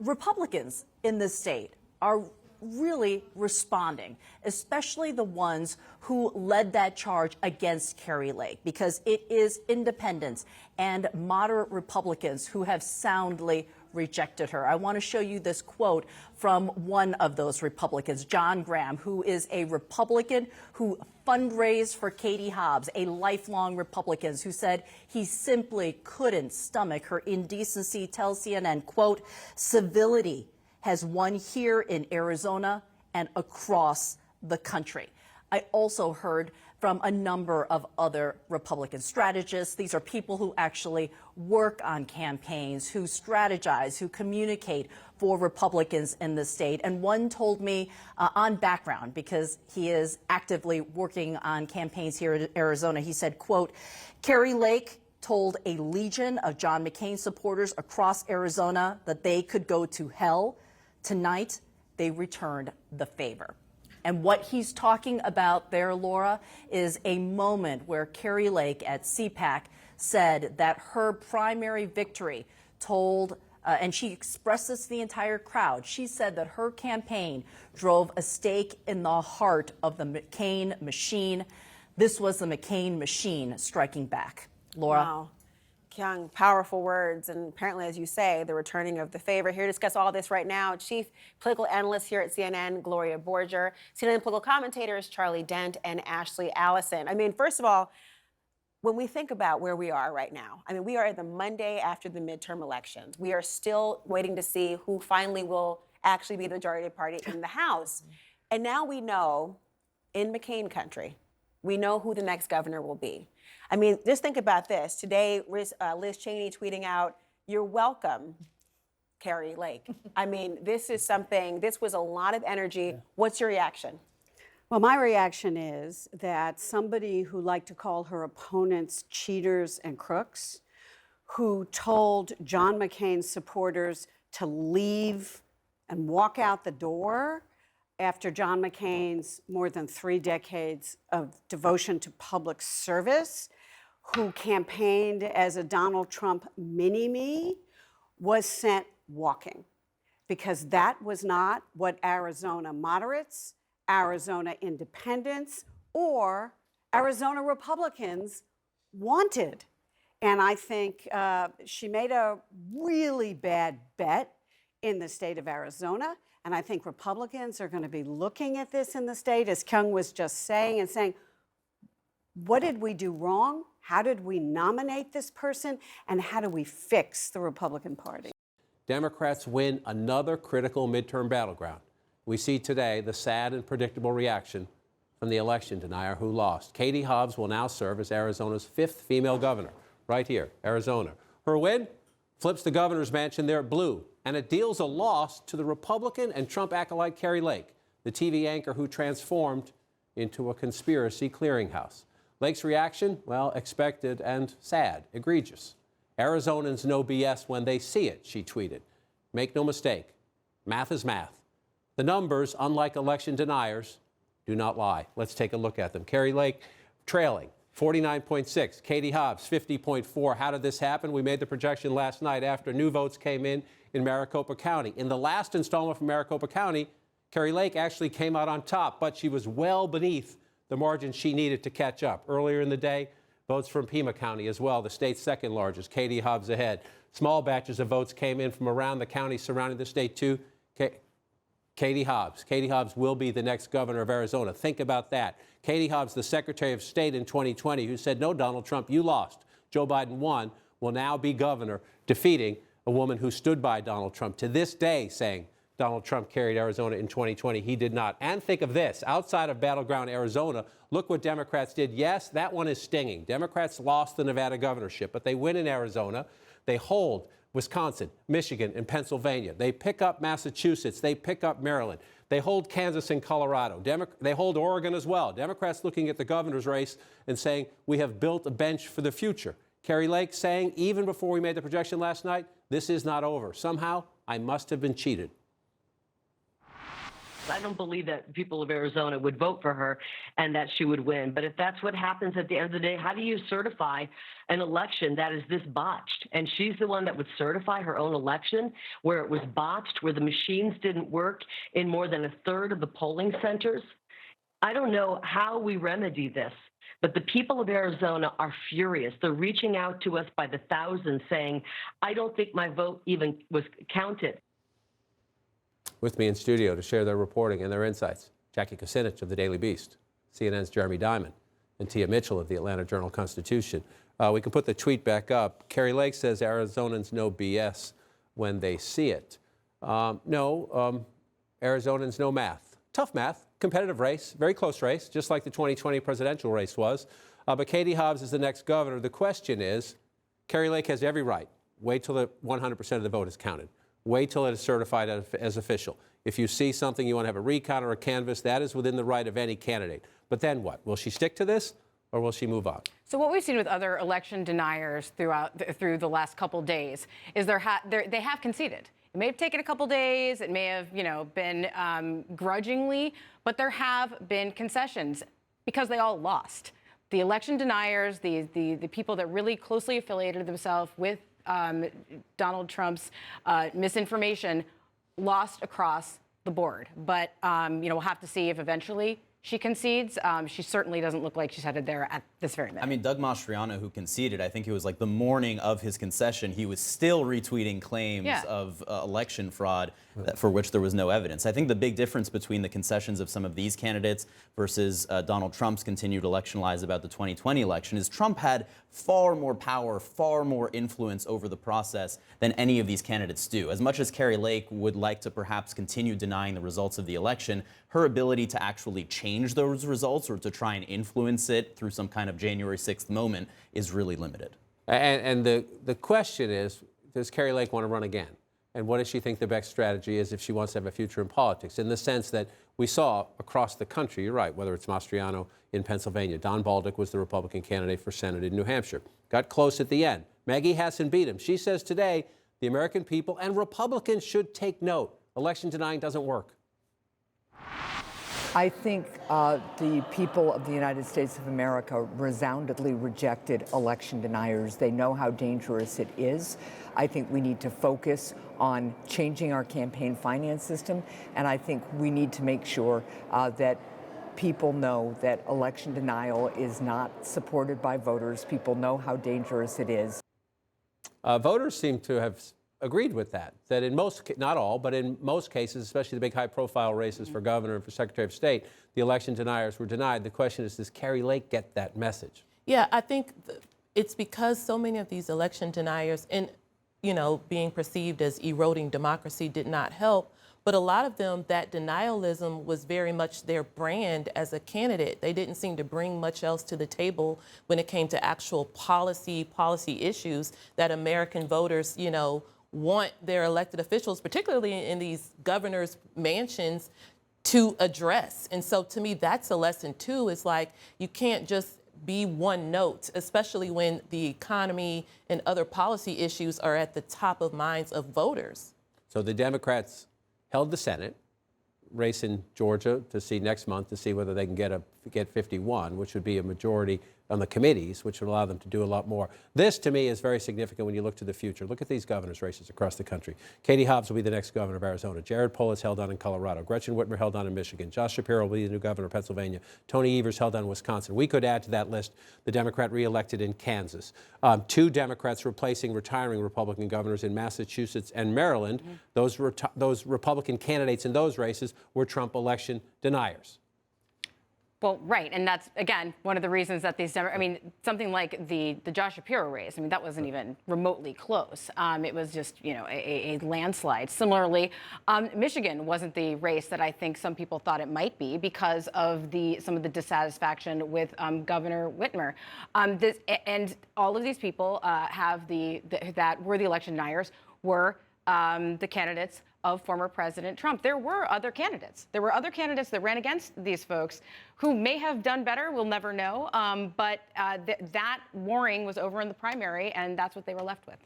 Republicans in this state are really responding, especially the ones who led that charge against Kari Lake, because it is independents and moderate Republicans who have soundly rejected her. I want to show you this quote from one of those Republicans, John Graham, who is a Republican who fundraised for Katie Hobbs, a lifelong Republican, who said he simply couldn't stomach her indecency, tells CNN, quote, civility has won here in Arizona and across the country. I also heard from a number of other Republican strategists. These are people who actually work on campaigns, who strategize, who communicate for Republicans in the state. And one told me on background, because he is actively working on campaigns here in Arizona, he said, quote, Kari Lake told a legion of John McCain supporters across Arizona that they could go to hell. Tonight, they returned the favor. And what he's talking about there, Laura, is a moment where Kari Lake at CPAC said that her primary victory told, and she expressed this to the entire crowd, she said that her campaign drove a stake in the heart of the McCain machine. This was the McCain machine striking back. Laura? Wow. Kyung, powerful words, and apparently, as you say, the returning of the favor. Here to discuss all this right now, Chief Political Analyst here at CNN, Gloria Borger, CNN political commentators Charlie Dent and Ashley Allison. I mean, first of all, when we think about where we are right now, I mean, we are the Monday after the midterm elections. We are still waiting to see who finally will actually be the majority party in the House. And now we know, in McCain country, we know who the next governor will be. I mean, just think about this. Today, Liz Cheney tweeting out, "You're welcome, Kari Lake." I mean, this is something, this was a lot of energy. Yeah. What's your reaction? Well, my reaction is that somebody who liked to call her opponents cheaters and crooks, who told John McCain's supporters to leave and walk out the door after John McCain's more than 3 decades of devotion to public service, who campaigned as a Donald Trump mini-me, was sent walking. Because that was not what Arizona moderates, Arizona independents, or Arizona Republicans wanted. And I think she made a really bad bet in the state of Arizona. And I think Republicans are going to be looking at this in the state, as Kyung was just saying, and saying, what did we do wrong? How did we nominate this person? And how do we fix the Republican Party? Democrats win another critical midterm battleground. We see today the sad and predictable reaction from the election denier who lost. Katie Hobbs will now serve as Arizona's 5th female governor, right here, Arizona. Her win flips the governor's mansion there blue, and it deals a loss to the Republican and Trump acolyte Kari Lake, the TV anchor who transformed into a conspiracy clearinghouse. Lake's reaction, well, expected and sad, egregious. Arizonans know BS when they see it, she tweeted. Make no mistake, math is math. The numbers, unlike election deniers, do not lie. Let's take a look at them. Kari Lake trailing 49.6, Katie Hobbs 50.4. How did this happen? We made the projection last night after new votes came in Maricopa County. In the last installment from Maricopa County, Kari Lake actually came out on top, but she was well beneath the margin she needed to catch up. Earlier in the day, votes from Pima County as well, the state's 2nd largest. Katie Hobbs ahead. Small batches of votes came in from around the county surrounding the state too. Katie Hobbs. Katie Hobbs will be the next governor of Arizona. Think about that. Katie Hobbs, the Secretary of State in 2020, who said, no, Donald Trump, you lost. Joe Biden won, will now be governor, defeating a woman who stood by Donald Trump to this day, saying Donald Trump carried Arizona in 2020. He did not. And think of this. Outside of battleground Arizona, look what Democrats did. Yes, that one is stinging. Democrats lost the Nevada governorship, but they win in Arizona. They hold Wisconsin, Michigan, and Pennsylvania. They pick up Massachusetts. They pick up Maryland. They hold Kansas and Colorado. They hold Oregon as well. Democrats looking at the governor's race and saying, we have built a bench for the future. Kari Lake saying, even before we made the projection last night, this is not over. Somehow, I must have been cheated. I don't believe that people of Arizona would vote for her and that she would win. But if that's what happens at the end of the day, how do you certify an election that is this botched? And she's the one that would certify her own election where it was botched, where the machines didn't work in more than a third of the polling centers. I don't know how we remedy this, but the people of Arizona are furious. They're reaching out to us by the thousands saying, I don't think my vote even was counted. With me in studio to share their reporting and their insights, Jackie Kucinich of the Daily Beast, CNN's Jeremy Diamond, and Tia Mitchell of the Atlanta Journal-Constitution. We can put the tweet back up. Kari Lake says Arizonans know BS when they see it. No, Arizonans know math. Tough math, competitive race, very close race, just like the 2020 presidential race was. But Katie Hobbs is the next governor. The question is, Kari Lake has every right. Wait till the 100% of the vote is counted. Wait till it is certified as official. If you see something, you want to have a recount or a canvass, that is within the right of any candidate. But then what? Will she stick to this or will she move on? So what we've seen with other election deniers through the last couple days is they have conceded. It may have taken a couple days. It may have, been grudgingly, but there have been concessions because they all lost. The election deniers, the people that really closely affiliated themselves with Donald Trump's misinformation, lost across the board. But we'll have to see if eventually she concedes. She certainly doesn't look like she's headed there at this very minute. I mean, Doug Mastriano, who conceded, I think it was like the morning of his concession, he was still retweeting claims of election fraud for which there was no evidence. I think the big difference between the concessions of some of these candidates versus Donald Trump's continued election lies about the 2020 election is Trump had far more power, far more influence over the process than any of these candidates do. As much as Kari Lake would like to perhaps continue denying the results of the election, her ability to actually change those results or to try and influence it through some kind of January 6th moment is really limited. And the question is, does Kari Lake want to run again? And what does she think the best strategy is if she wants to have a future in politics? In the sense that we saw across the country, you're right, whether it's Mastriano in Pennsylvania, Don Baldock was the Republican candidate for Senate in New Hampshire. Got close at the end. Maggie Hassan beat him. She says today, the American people and Republicans should take note. Election denying doesn't work. I think the people of the United States of America resoundingly rejected election deniers. They know how dangerous it is. I think we need to focus on changing our campaign finance system, and I think we need to make sure that people know that election denial is not supported by voters. People know how dangerous it is. Voters seem to have agreed with that in most, not all, but in most cases, especially the big high-profile races for governor and for Secretary of State, the election deniers were denied. The question is, does Kari Lake get that message? Yeah, I think it's because so many of these election deniers, and being perceived as eroding democracy, did not help. But a lot of them, that denialism was very much their brand as a candidate. They didn't seem to bring much else to the table when it came to actual policy issues that American voters, want their elected officials, particularly in these governors' mansions, to address. And so to me, that's a lesson too. It's like you can't just be one note, especially when the economy and other policy issues are at the top of minds of voters. So the Democrats held the Senate race in Georgia to see next month to see whether they can get 51, which would be a majority on the committees, which would allow them to do a lot more. This, to me, is very significant when you look to the future. Look at these governor's races across the country. Katie Hobbs will be the next governor of Arizona. Jared Polis held on in Colorado. Gretchen Whitmer held on in Michigan. Josh Shapiro will be the new governor of Pennsylvania. Tony Evers held on in Wisconsin. We could add to that list the Democrat reelected in Kansas. 2 Democrats replacing retiring Republican governors in Massachusetts and Maryland. Those Republican candidates in those races were Trump election deniers. Well, right, and that's, again, one of the reasons that something like the Josh Shapiro race, that wasn't even remotely close. It was just, a landslide. Similarly, Michigan wasn't the race that I think some people thought it might be because of some of the dissatisfaction with Governor Whitmer. And all of these people that were the election deniers were the candidates of former President Trump. There were other candidates. There were other candidates that ran against these folks who may have done better. We'll never know. But that warring was over in the primary, and that's what they were left with.